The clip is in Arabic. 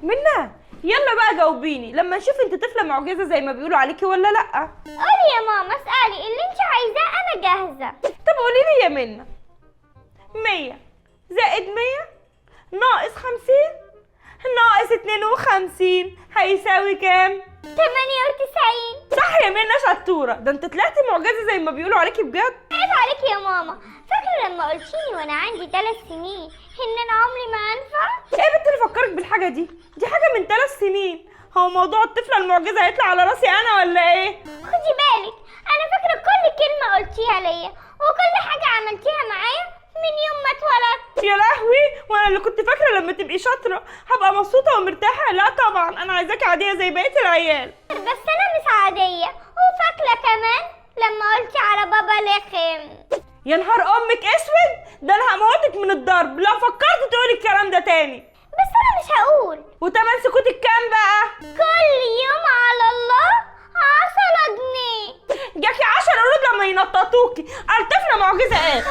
منى يلا بقى جاوبيني، لما نشوف انت طفله معجزه زي ما بيقولوا عليكي ولا لا. قولي يا ماما، اسألي اللي انت عايزاه، انا جاهزة. طب قولي لي يا منى، 100 زائد 100 ناقص 50 ناقص 52 هيساوي كام؟ 98. صح يا منى، شطوره، ده انت طلعتي معجزه زي ما بيقولوا عليكي بجد. عيب عليكي يا ماما، فاكرة لما قلتيلي وانا عندي 3 سنين ان انا عمري ما انفع؟ ايه بنت اللي فكرك بالحاجه دي؟ دي حاجه من 3 سنين. هو موضوع الطفله المعجزه هيطلع على راسي انا ولا ايه؟ خدي بالك، انا فاكرة كل كلمة قلتيها ليا وكل حاجة عملتيها معايا من يوم ما اتولدت. يا لهوي، وانا اللي كنت فاكره لما تبقي شاطره هبقى مبسوطه ومرتاحه. لا طبعا، انا عايزاكي عاديه زي بقيه العيال. بس انا مش عادية، وفاكرة كمان لما قلتي على بابا لخم. يا نهار امك اسود، ده انا هموتك من الضرب لو فكرت تقولي الكلام ده تاني. بس انا مش هقول. وتمن سكوتك كام بقى؟ كل يوم على الله 10 جنيه. جاكي 10 قرود لما ينططوكي. الطفله معجزه ايه؟